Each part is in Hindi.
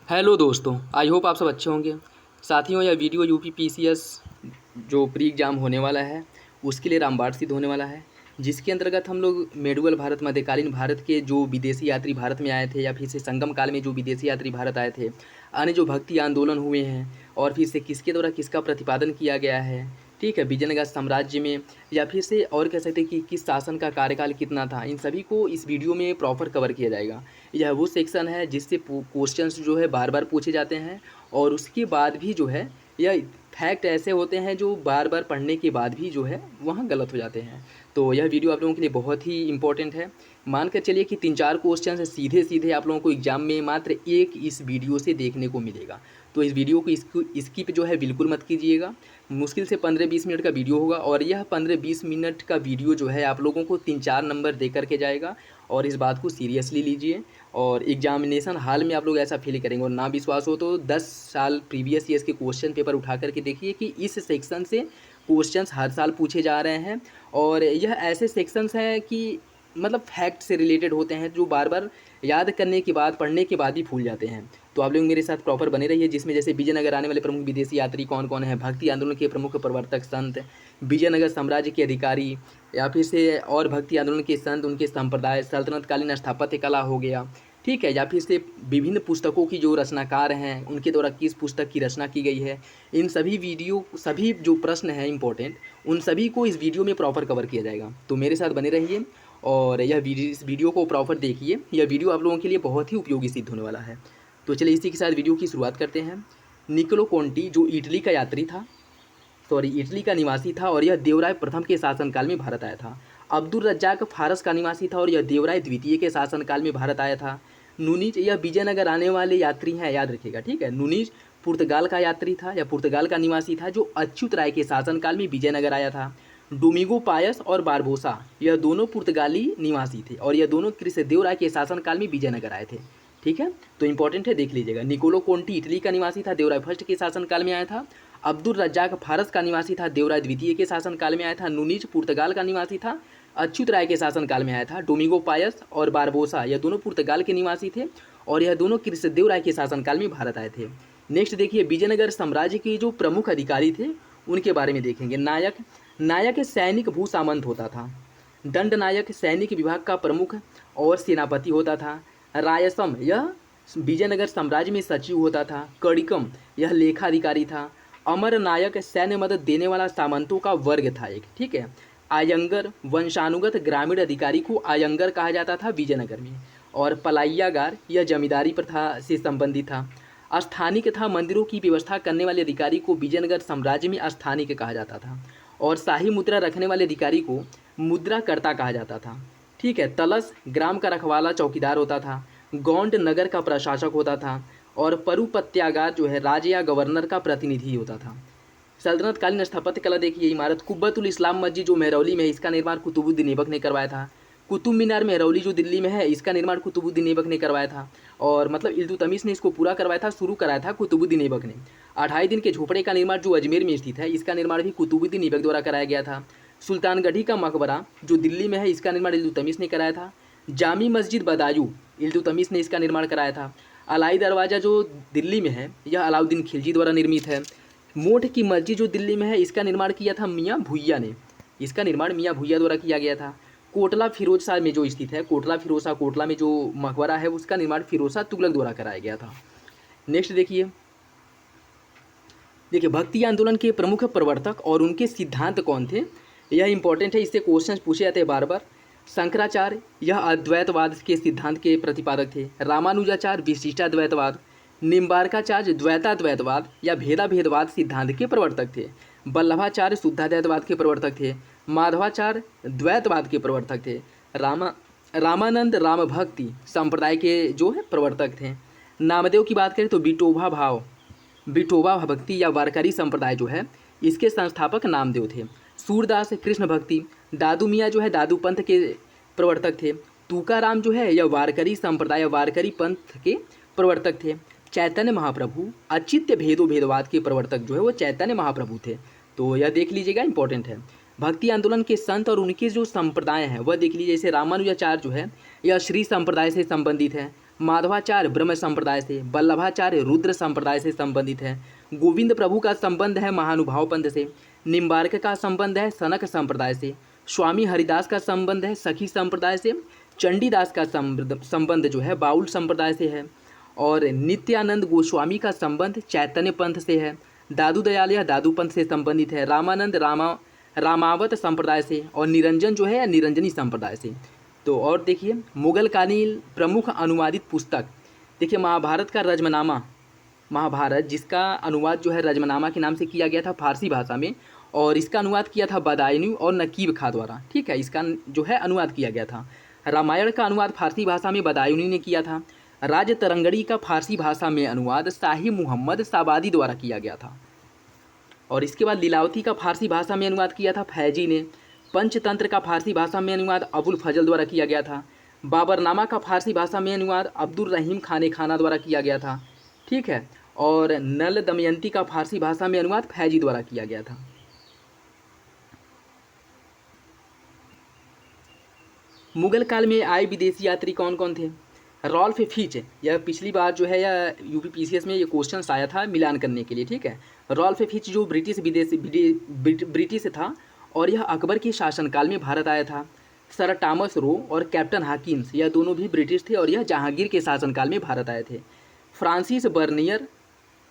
हेलो दोस्तों, आई होप आप सब अच्छे होंगे। साथियों, यह वीडियो यूपी पीसीएस जो प्री एग्ज़ाम होने वाला है उसके लिए रामबाण सिद्ध होने वाला है, जिसके अंतर्गत हम लोग मेडुअल भारत मध्यकालीन भारत के जो विदेशी यात्री भारत में आए थे या फिर से संगम काल में जो विदेशी यात्री भारत आए थे, अन्य जो भक्ति आंदोलन हुए हैं और फिर से किसके द्वारा किसका प्रतिपादन किया गया है, ठीक है, विजयनगर साम्राज्य में, या फिर से और कह सकते हैं कि किस शासन का कार्यकाल कितना था, इन सभी को इस वीडियो में प्रॉपर कवर किया जाएगा। यह वो सेक्शन है जिससे क्वेश्चंस जो है बार बार पूछे जाते हैं और उसके बाद भी जो है यह फैक्ट ऐसे होते हैं जो बार बार पढ़ने के बाद भी जो है वहाँ गलत हो जाते हैं। तो यह वीडियो आप लोगों के लिए बहुत ही इंपॉर्टेंट है। मान कर चलिए कि 3-4 क्वेश्चन सीधे सीधे आप लोगों को एग्जाम में मात्र एक इस वीडियो से देखने को मिलेगा। तो इस वीडियो को स्किप जो है बिल्कुल मत कीजिएगा। मुश्किल से 15-20 मिनट का वीडियो होगा और यह 15-20 मिनट का वीडियो जो है आप लोगों को 3-4 नंबर दे करके जाएगा और इस बात को सीरियसली लीजिए। और एग्जामिनेशन हाल में आप लोग ऐसा फील करेंगे और ना विश्वास हो तो 10 साल प्रीवियस ईयर्स के क्वेश्चन पेपर उठा करके देखिए कि इस सेक्शन से क्वेश्चंस हर साल पूछे जा रहे हैं और यह ऐसे सेक्शंस हैं कि मतलब फैक्ट से रिलेटेड होते हैं जो बार बार याद करने के बाद पढ़ने के बाद ही भूल जाते हैं। तो आप लोग मेरे साथ प्रॉपर बने रहिए, जिसमें जैसे विजयनगर आने वाले प्रमुख विदेशी यात्री कौन कौन हैं, भक्ति आंदोलन के प्रमुख प्रवर्तक संत, विजयनगर साम्राज्य के अधिकारी, या फिर से और भक्ति आंदोलन के संत, उनके संप्रदाय, सल्तनतकालीन स्थापत्य कला हो गया, ठीक है, या फिर से विभिन्न पुस्तकों की जो रचनाकार हैं उनके द्वारा किस पुस्तक की रचना की गई है, इन सभी जो प्रश्न हैं इंपॉर्टेंट, उन सभी को इस वीडियो में प्रॉपर कवर किया जाएगा। तो मेरे साथ बने रहिए और इस वीडियो को प्रॉपर देखिए। यह वीडियो आप लोगों के लिए बहुत ही उपयोगी सिद्ध होने वाला है। तो चलिए इसी के साथ वीडियो की शुरुआत करते हैं। निकोलो कोंटी जो इटली का यात्री था, इटली का निवासी था और यह देवराय प्रथम के शासनकाल में भारत आया था। अब्दुल रज्जाक फारस का निवासी था और यह देवराय द्वितीय के शासनकाल में भारत आया था। नुनीज यह विजयनगर आने वाले यात्री हैं, याद रखिएगा, ठीक है। नुनीज पुर्तगाल का यात्री था या पुर्तगाल का निवासी था जो अच्युत राय के शासनकाल में विजयनगर आया था। डोमिगो पायस और बारबोसा यह दोनों पुर्तगाली निवासी थे और यह दोनों कृष्णदेव राय के शासनकाल में विजयनगर आए थे, ठीक है। तो इंपॉर्टेंट है, देख लीजिएगा। निकोलो कोंटी इटली का निवासी था, देवराय फर्स्ट के शासनकाल में आया था। अब्दुल रज्जाक फारस का निवासी था, देवराय द्वितीय के शासनकाल में आया था। नुनीज पुर्तगाल का निवासी था, अच्युत राय के शासनकाल में आया था। डोमिगो पायस और बारबोसा यह दोनों पुर्तगाल के निवासी थे और यह दोनों कृष्णदेव राय के शासनकाल में भारत आए थे। नेक्स्ट देखिए, विजयनगर साम्राज्य के जो प्रमुख अधिकारी थे उनके बारे में देखेंगे। नायक सैनिक भू सामंत होता था। दंड नायक सैनिक विभाग का प्रमुख और सेनापति होता था। रायसम यह विजयनगर साम्राज्य में सचिव होता था। कड़िकम यह लेखा अधिकारी था। अमर नायक सैन्य मदद देने वाला सामंतों का वर्ग था एक, ठीक है। आयंगर वंशानुगत ग्रामीण अधिकारी को आयंगर कहा जाता था विजयनगर में। और पलाइयागार यह जमींदारी प्रथा से संबंधित था। स्थानिक था मंदिरों की व्यवस्था करने वाले अधिकारी को विजयनगर साम्राज्य में स्थानिक कहा जाता था और शाही मुद्रा रखने वाले अधिकारी को मुद्राकर्ता कहा जाता था, ठीक है। तलस ग्राम का रखवाला चौकीदार होता था। गौंड नगर का प्रशासक होता था और परुपत्यागार जो है राजा या गवर्नर का प्रतिनिधि होता था। सल्तनतकालीन स्थापत्य कला देखिए, इमारत कुब्बतुल इस्लाम मस्जिद जो मेहरौली में है इसका निर्माण कुतुबुद्दीन ऐबक ने करवाया था। कुतुब मीनार मेहरौली जो दिल्ली में है इसका निर्माण कुतुबुद्दीन ऐबक ने करवाया था और मतलब इल्तुतमिश ने इसको पूरा करवाया था, शुरू कराया था कुतुबुद्दीन ऐबक ने। 28 दिन के झोपड़े का निर्माण जो अजमेर में स्थित है इसका निर्माण भी कुतुबुद्दीन ऐबक द्वारा कराया गया था। सुल्तानगढ़ी का मकबरा जो दिल्ली में है इसका निर्माण इल्तुतमिश ने कराया था। जामी मस्जिद बदायूं इल्तुतमिश ने इसका निर्माण कराया था। अलाई दरवाज़ा जो दिल्ली में है यह अलाउद्दीन खिलजी द्वारा निर्मित है। मोठ की मस्जिद जो दिल्ली में है इसका निर्माण किया था मियाँ भुइया ने, इसका निर्माण मियाँ भुइया द्वारा किया गया था। कोटला फिरोज शाह में जो स्थित है कोटला फिरोज शाह कोटला में जो मकबरा है उसका निर्माण फिरोज शाह तुगलक द्वारा कराया गया था। नेक्स्ट देखिए भक्ति आंदोलन के प्रमुख प्रवर्तक और उनके सिद्धांत कौन थे, यह इंपॉर्टेंट है, इससे क्वेश्चन पूछे जाते हैं बार बार। शंकराचार्य यह अद्वैतवाद के सिद्धांत के प्रतिपादक थे। रामानुजाचार्य विशिष्टाद्वैतवाद। निम्बार्काचार्य द्वैताद्वैतवाद या भेदाभेदवाद सिद्धांत के प्रवर्तक थे। वल्लभाचार्य शुद्धाद्वैतवाद के प्रवर्तक थे। माधवाचार्य द्वैतवाद के प्रवर्तक थे। रामानंद राम भक्ति संप्रदाय के जो है प्रवर्तक थे। नामदेव की बात करें तो विठोबा भक्ति या वारकरी संप्रदाय जो है इसके संस्थापक नामदेव थे। सूरदास कृष्ण भक्ति, दादू मियाँ जो है दादू पंथ के प्रवर्तक थे। तुकाराम जो है यह वारकरी संप्रदाय वारकरी पंथ के प्रवर्तक थे। चैतन्य महाप्रभु अचित्य भेदवाद के प्रवर्तक जो है वो चैतन्य महाप्रभु थे। तो यह देख लीजिएगा, इंपॉर्टेंट है। भक्ति आंदोलन के संत और उनके जो संप्रदाय हैं वह देख लीजिए, जैसे रामानुजाचार्य जो है यह श्री संप्रदाय से संबंधित है। माधवाचार्य ब्रह्म संप्रदाय से, वल्लभाचार्य रुद्र संप्रदाय से संबंधित है, गोविंद प्रभु का संबंध है महानुभाव पंथ से, निम्बार्क का संबंध है सनक संप्रदाय से, स्वामी हरिदास का संबंध है सखी संप्रदाय से, चंडीदास का संबंध जो है बाउल संप्रदाय से है, और नित्यानंद गोस्वामी का संबंध चैतन्य पंथ से है, दादू दयाल यह दादू पंथ से संबंधित है, रामानंद रामावत संप्रदाय से, और निरंजन जो है निरंजनी संप्रदाय से। तो और देखिए मुगल कालीन प्रमुख अनुवादित पुस्तक, देखिए महाभारत का रजमनामा, महाभारत जिसका अनुवाद जो है रजमनामा के नाम से किया गया था फारसी भाषा में, और इसका अनुवाद किया था बदायूनी और नकीब खां द्वारा, ठीक है, इसका जो है अनुवाद किया गया था। रामायण का अनुवाद फारसी भाषा में बदायूनी ने किया था। राज तरंगड़ी का फारसी भाषा में अनुवाद शाही मुहम्मद साबादी द्वारा किया गया था। और इसके बाद लीलावती का फारसी भाषा में अनुवाद किया था फैजी ने। पंचतंत्र का फारसी भाषा में अनुवाद अबुल फजल द्वारा किया गया था। बाबरनामा का फारसी भाषा में अनुवाद अब्दुल रहीम खाने खाना द्वारा किया गया था, ठीक है। और नल दमयंती का फारसी भाषा में अनुवाद फैजी द्वारा किया गया था। मुगल काल में आए विदेशी यात्री कौन कौन थे? रॉल्फ फिच, यह पिछली बार जो है या यूपीपीसीएस में ये क्वेश्चन आया था मिलान करने के लिए, ठीक है। रॉल्फ फिच जो ब्रिटिश था और यह अकबर के शासनकाल में भारत आया था। सर टॉमस रो और कैप्टन हाकिन्स, यह दोनों भी ब्रिटिश थे और यह जहांगीर के शासनकाल में भारत आए थे। फ्रांसिस बर्नियर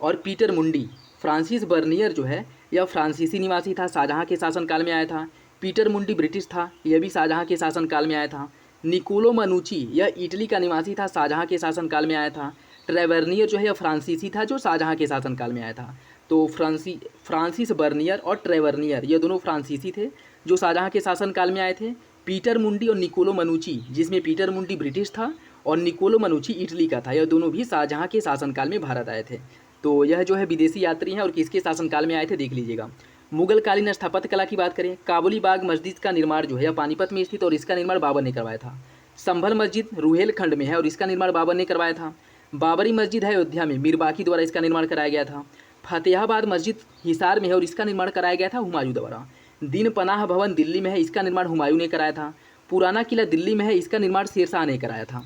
और पीटर मुंडी, फ्रांसिस बर्नियर जो है यह फ्रांसीसी निवासी था, शाहजहाँ के शासनकाल में आया था। पीटर मुंडी ब्रिटिश था, यह भी शाहजहाँ के शासनकाल में आया था। निकोलो मनुची यह इटली का निवासी था, शाहजहाँ के शासनकाल में आया था। ट्रेवर्नियर जो है यह फ्रांसीसी था जो शाहजहाँ के शासनकाल में आया था। तो फ्रांसिस बर्नियर और ट्रेवर्नियर ये दोनों फ्रांसीसी थे जो शाहजहाँ के शासनकाल में आए थे। पीटर मुंडी और निकोलो मनुची, जिसमें पीटर मुंडी ब्रिटिश था और निकोलो मनुची इटली का था, यह दोनों भी शाहजहाँ के शासनकाल में भारत आए थे। तो यह जो है विदेशी यात्री हैं और किसके शासनकाल में आए थे देख लीजिएगा। मुगल कालीन स्थापत्य कला की बात करें, काबुली बाग मस्जिद का निर्माण जो है यह पानीपत में स्थित और इसका निर्माण बाबर ने करवाया था। संभल मस्जिद रुहेलखंड में है और इसका निर्माण बाबर ने करवाया था। बाबरी मस्जिद है अयोध्या में, मीर बाकी द्वारा इसका निर्माण कराया गया था। फतेहाबाद मस्जिद हिसार में है और इसका निर्माण कराया गया था हुमायूं द्वारा। दीन पनाह भवन दिल्ली में है, इसका निर्माण हुमायूं ने कराया था। पुराना किला दिल्ली में है, इसका निर्माण शेरशाह ने कराया था,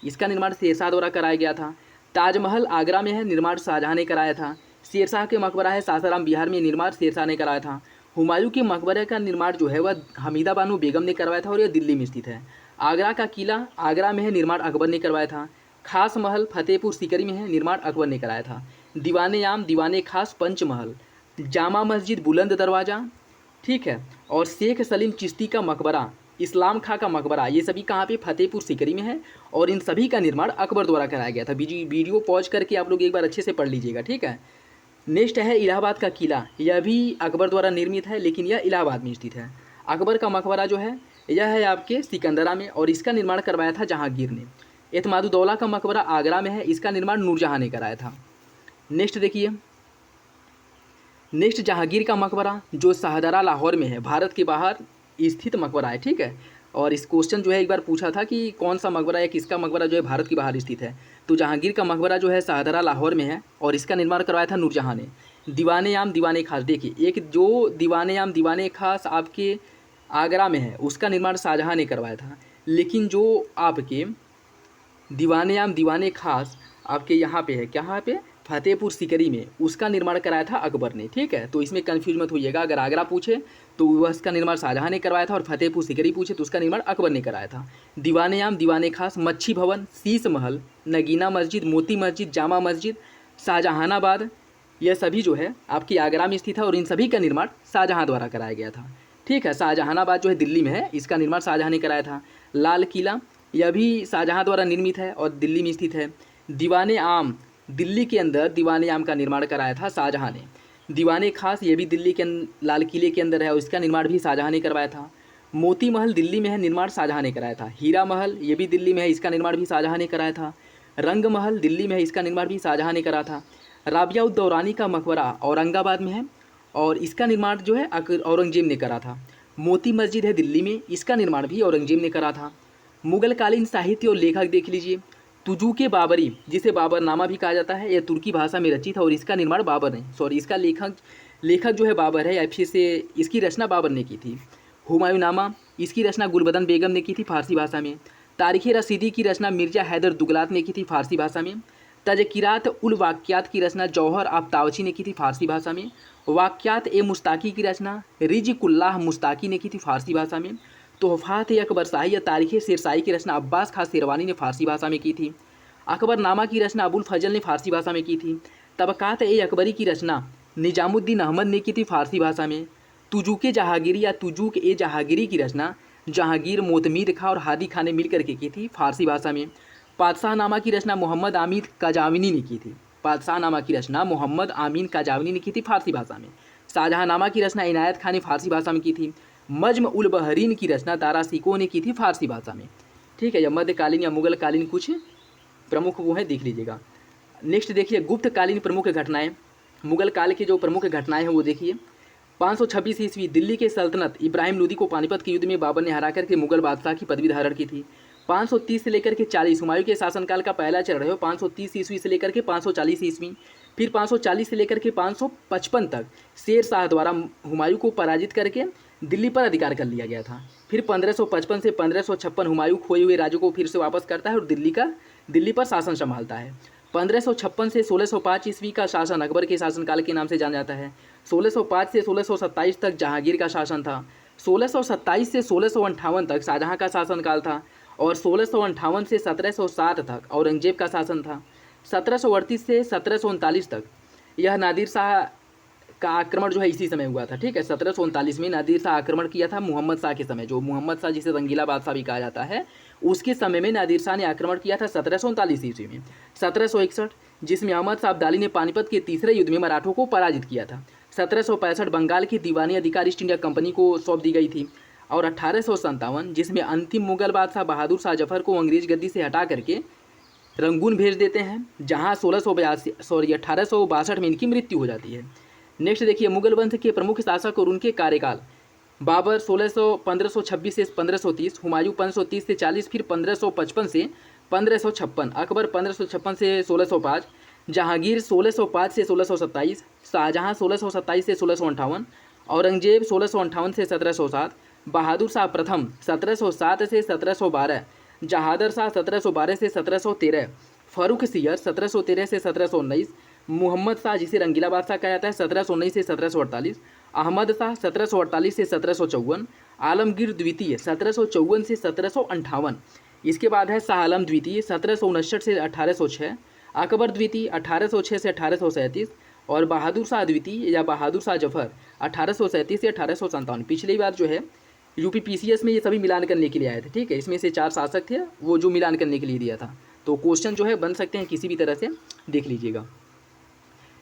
इसका निर्माण शेरशाह द्वारा कराया गया था। ताजमहल आगरा में है, निर्माण शाहजहाँ ने कराया था। शेरशाह के मकबरा है सासाराम बिहार में, निर्माण शेरशाह ने कराया था। हुमायूं के मकबरे का निर्माण जो है वह हमीदा बानो बेगम ने करवाया था और यह दिल्ली में स्थित है। आगरा का किला आगरा में है, निर्माण अकबर ने करवाया था। खास महल फतेहपुर सीकरी में है, निर्माण अकबर ने कराया था। दीवाने आम दीवाने खास पंचमहल, जामा मस्जिद बुलंद दरवाज़ा, ठीक है। और शेख सलीम चिश्ती का मकबरा, इस्लाम खां का मकबरा, ये सभी कहाँ पे? फतेहपुर सीकरी में है और इन सभी का निर्माण अकबर द्वारा कराया गया था। वीडियो पॉज करके आप लोग एक बार अच्छे से पढ़ लीजिएगा, ठीक है। नेक्स्ट है इलाहाबाद का किला, यह भी अकबर द्वारा निर्मित है लेकिन यह इलाहाबाद में स्थित है। अकबर का मकबरा जो है यह है आपके सिकंदरा में और इसका निर्माण करवाया था जहांगीर ने। एतमादुद्दौला का मकबरा आगरा में है, इसका निर्माण नूरजहाँ ने कराया था। नेक्स्ट देखिए, नेक्स्ट जहांगीर का मकबरा जो शाहदरा लाहौर में है, भारत के बाहर स्थित मकबरा है, ठीक है। और इस क्वेश्चन जो है एक बार पूछा था कि कौन सा मकबरा या किसका मकबरा जो है भारत के बाहर स्थित है, तो जहांगीर का मकबरा जो है शाहदरा लाहौर में है और इसका निर्माण करवाया था नूरजहाँ ने। दीवाने आम दीवाने खास, देखिए एक जो दीवाने आम दीवाने खास आपके आगरा में है उसका निर्माण शाहजहाँ ने करवाया था, लेकिन जो आपके दीवाने आम दीवाने खास आपके यहाँ पे है, कहाँ पे? फतेहपुर सीकरी में, उसका निर्माण कराया था अकबर ने, ठीक है। तो इसमें कन्फ्यूज मत होइएगा, अगर आगरा पूछे तो वह इसका निर्माण शाहजहाँ ने करवाया था और फतेहपुर सीकरी पूछे तो उसका निर्माण अकबर ने कराया था। दीवाने आम दीवाने खास, मच्छी भवन, शीश महल, नगीना मस्जिद, मोती मस्जिद, जामा मस्जिद, शाहजहानाबाद, यह सभी जो है आपकी आगरा में स्थित है और इन सभी का निर्माण शाहजहाँ द्वारा कराया गया था, ठीक है। शाहजहानाबाद जो है दिल्ली में है, इसका निर्माण शाहजहाँ ने कराया था। लाल किला यह भी शाहजहाँ द्वारा निर्मित है और दिल्ली में स्थित है। दीवाने आम, दिल्ली के अंदर दीवाने आम का निर्माण कराया था शाहजहाँ ने। दीवाने खास ये भी दिल्ली के लाल किले के अंदर है और इसका निर्माण भी शाहजहाँ ने करवाया था। मोती महल दिल्ली में है, निर्माण शाहजहाँ ने कराया था। हीरा महल ये भी दिल्ली में है, इसका निर्माण भी शाहजहाँ ने कराया था। रंग महल दिल्ली में है, इसका निर्माण भी शाहजहाँ ने करा था। राबिया उद दौरानी का मकबरा औरंगाबाद में है और इसका निर्माण जो है औरंगजेब ने करा था। मोती मस्जिद है दिल्ली में, इसका निर्माण भी औरंगजेब ने करा था। मुगलकालीन साहित्य और लेखक देख लीजिए, तुजुके बाबरी जिसे बाबरनामा भी कहा जाता है, यह तुर्की भाषा में रचित है और इसका निर्माण बाबर ने, इसका लेखक जो है बाबर है या फिर से इसकी रचना बाबर ने की थी। हुमायूंनामा, इसकी रचना गुलबदन बेगम ने की थी फारसी भाषा में। तारीख़ रसीदी की रचना मिर्ज़ा हैदर दुगलात ने की थी फ़ारसी भाषा में। तज़किरात उल वाक़ियात की रचना जौहर आफ्ताबची ने की थी फ़ारसी भाषा में। वाक़ियात ए मुस्ताकी की रचना रिज़्क़ुल्लाह मुस्ताकी ने की थी फ़ारसी भाषा में। तोहफ़ात ए अकबर शाही या तारीख़ शेरशाही की रचना अब्बास खां शेरवानी ने फ़ारसी भाषा में की थी। अकबरनामा की रचना अबुल फजल ने फ़ारसी भाषा में की थी। तबक़ात ए अकबरी की रचना निजामुद्दीन अहमद ने की थी फ़ारसी भाषा में। तुजूक जहांगीरी या तुजूक ए जहांगीरी की रचना जहांगीर मोतमीर खां और हादी खां ने मिल करके की थी फ़ारसी भाषा में। पातशाहनामा की रचना मोहम्मद आमीन काजाविनी ने की थी। पातशाहनामा की रचना मोहम्मद आमीन काजाविनी ने की थी फ़ारसी भाषा में। शाहजहाँनामा की रचना इनायत खां ने फ़ारसी भाषा में की थी। मज्म उल बहरीन की रचना दारा सिको ने की थी फ़ारसी भाषा में। ठीक है, या मध्यकालीन या मुगलकालीन कुछ प्रमुख वो हैं, देख लीजिएगा। नेक्स्ट देखिए गुप्तकालीन प्रमुख घटनाएं। मुगल काल की जो प्रमुख घटनाएं हैं वो देखिए। 526 ईस्वी दिल्ली के सल्तनत इब्राहिम लोदी को पानीपत के युद्ध में बाबर ने हरा करके मुगल बादशाह की पदवी धारण की थी। 530 से लेकर के 40 हुमायूं के शासनकाल का पहला चरण है। 530 ईस्वी से लेकर के 540 ईस्वी, फिर 540 से लेकर के 555 तक शेर शाह द्वारा हुमायूं को पराजित करके दिल्ली पर अधिकार कर लिया गया था। फिर 1555 से 1556 हुमायूं खोए हुए राज्यों को फिर से वापस करता है और दिल्ली पर शासन संभालता है। 1556 से 1605 ईस्वी का शासन अकबर के शासनकाल के नाम से जाना जाता है। 1605 से 1627 तक जहांगीर का शासन था। 1627 से 1658 तक शाहजहां का शासनकाल था और 1658 से 1707 तक औरंगजेब का शासन था। 1738 से 1739 तक यह नादिर शाह का आक्रमण जो है इसी समय हुआ था। ठीक है, 1739 में नादिर शाह आक्रमण किया था मोहम्मद शाह के समय, जो मोहम्मद शाह जिसे रंगीला बादशाह भी कहा जाता है, उसके समय में नादिर शाह ने आक्रमण किया था 1739 ईस्वी में। 1761 जिसमें अहमद शाह अब्दाली ने पानीपत के तीसरे युद्ध में मराठों को पराजित किया था। 1765 बंगाल की दीवानी अधिकार ईस्ट इंडिया कंपनी को सौंप दी गई थी। और 1857 जिसमें अंतिम मुगल बादशाह बहादुर शाह जफर को अंग्रेज गद्दी से हटा करके रंगून भेज देते हैं, जहां 1862 में इनकी मृत्यु हो जाती है। नेक्स्ट देखिए मुगल वंश के प्रमुख शासक और उनके कार्यकाल। बाबर 1526 से 1530, हुमायूं 1530 से 40, फिर 1555 से 1556, अकबर 1556 से 1605, जहांगीर 1605 से 1627, शाहजहां 1627 से 1658, औरंगजेब 1658 से 1707, बहादुर शाह प्रथम 1707 से 1712, जहादर शाह 1712 से 1713, फर्रुख सियर 1713 से 1719, मोहम्मद शाह जिसे रंगीला बादशाह कहा जाता है 1719 से 1748, अहमद शाह 1748 से 1754, आलमगीर द्वितीय 1754 से 1758। इसके बाद है शाह आलम द्वितीय 1759 से 1806, अकबर द्वितीय 1806 से 1837 और बहादुर शाह द्वितीय या बहादुर शाह जफर 1837 से 1857। पिछली बार जो है यूपीपीसीएस में ये सभी मिलान करने के लिए आए थे। ठीक है, इसमें से 4 शासक थे वो जो मिलान करने के लिए दिया था, तो क्वेश्चन जो है बन सकते हैं किसी भी तरह से, देख लीजिएगा।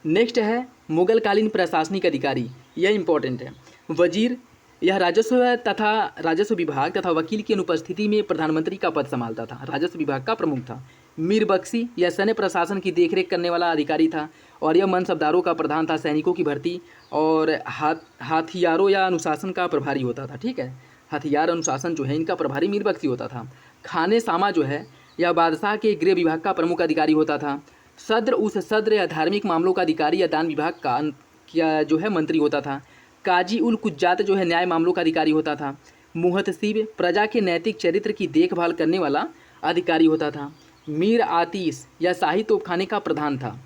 नेक्स्ट है मुगलकालीन प्रशासनिक अधिकारी, यह इंपॉर्टेंट है। वजीर यह राजस्व विभाग तथा वकील की अनुपस्थिति में प्रधानमंत्री का पद संभालता था, राजस्व विभाग का प्रमुख था। मीर बख्शी यह सैन्य प्रशासन की देखरेख करने वाला अधिकारी था और यह मनसबदारों का प्रधान था, सैनिकों की भर्ती और हथियारों या अनुशासन का प्रभारी होता था। ठीक है, हथियार अनुशासन जो है इनका प्रभारी मीर बख्शी होता था। खाने सामा जो है यह बादशाह के गृह विभाग का प्रमुख अधिकारी होता था। सद्र या धार्मिक मामलों का अधिकारी या दान विभाग का जो है मंत्री होता था। काजी उल कुज्जात जो है न्याय मामलों का अधिकारी होता था। मुहतसिब प्रजा के नैतिक चरित्र की देखभाल करने वाला अधिकारी होता था। मीर आतिश या शाही तोपखाने का प्रधान था,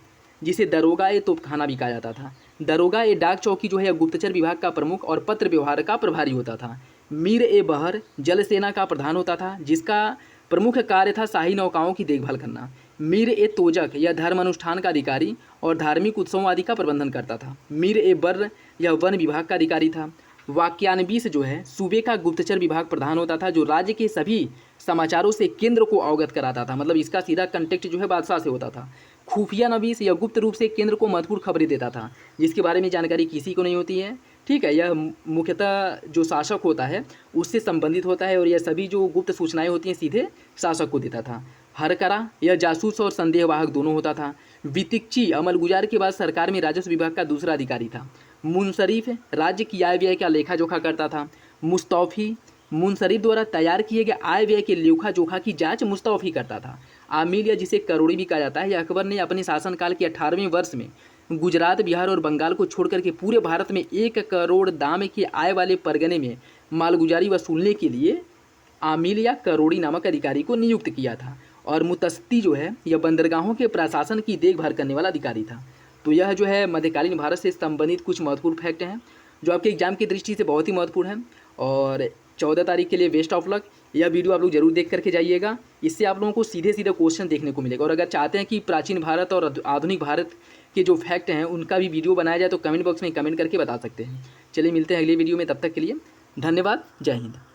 जिसे दरोगा ए तोपखाना भी कहा जाता था। दरोगा ए डाक चौकी जो है गुप्तचर विभाग का प्रमुख और पत्र व्यवहार का प्रभारी होता था। मीर ए बहर जल सेना का प्रधान होता था, जिसका प्रमुख कार्य था शाही नौकाओं की देखभाल करना। मीर ए तोजक या धर्म अनुष्ठान का अधिकारी और धार्मिक उत्सवों आदि का प्रबंधन करता था। मीर ए बर्र यह वन विभाग का अधिकारी था। वाक्यानबीस जो है सूबे का गुप्तचर विभाग प्रधान होता था, जो राज्य के सभी समाचारों से केंद्र को अवगत कराता था, मतलब इसका सीधा कंटेक्ट जो है बादशाह से होता था। खुफिया नबीस यह गुप्त रूप से केंद्र को महत्वपूर्ण खबरें देता था, जिसके बारे में जानकारी किसी को नहीं होती है। ठीक है, यह मुख्यतः जो शासक होता है उससे संबंधित होता है और यह सभी जो गुप्त सूचनाएं होती हैं सीधे शासक को देता था। हरकरा यह जासूस और संदेहवाहक दोनों होता था। वितिक्ची अमल गुजार के बाद सरकार में राजस्व विभाग का दूसरा अधिकारी था। मुनसरीफ राज्य की आय व्यय का लेखा जोखा करता था। मुस्तौफी मुनसरीफ द्वारा तैयार किए गए आय व्यय के लेखा जोखा की जांच मुस्तौफी करता था। आमिल या जिसे करोड़ी भी कहा जाता है, यह अकबर ने अपने शासनकाल के 18वें वर्ष में गुजरात, बिहार और बंगाल को छोड़कर के पूरे भारत में 1 करोड़ दाम के आय वाले परगने में मालगुजारी वसूलने के लिए आमिल या करोड़ी नामक अधिकारी को नियुक्त किया था। और मुतस्ती जो है यह बंदरगाहों के प्रशासन की देखभाल करने वाला अधिकारी था। तो यह जो है मध्यकालीन भारत से संबंधित कुछ महत्वपूर्ण फैक्ट हैं जो आपके एग्जाम की दृष्टि से बहुत ही महत्वपूर्ण हैं। और 14 तारीख के लिए बेस्ट ऑफ लक। यह वीडियो आप लोग जरूर देख करके जाइएगा, इससे आप लोगों को सीधे सीधे क्वेश्चन देखने को मिलेगा। और अगर चाहते हैं कि प्राचीन भारत और आधुनिक भारत के जो फैक्ट हैं उनका भी वीडियो बनाया जाए तो कमेंट बॉक्स में कमेंट करके बता सकते हैं। चलिए मिलते हैं अगले वीडियो में, तब तक के लिए धन्यवाद। जय हिंद।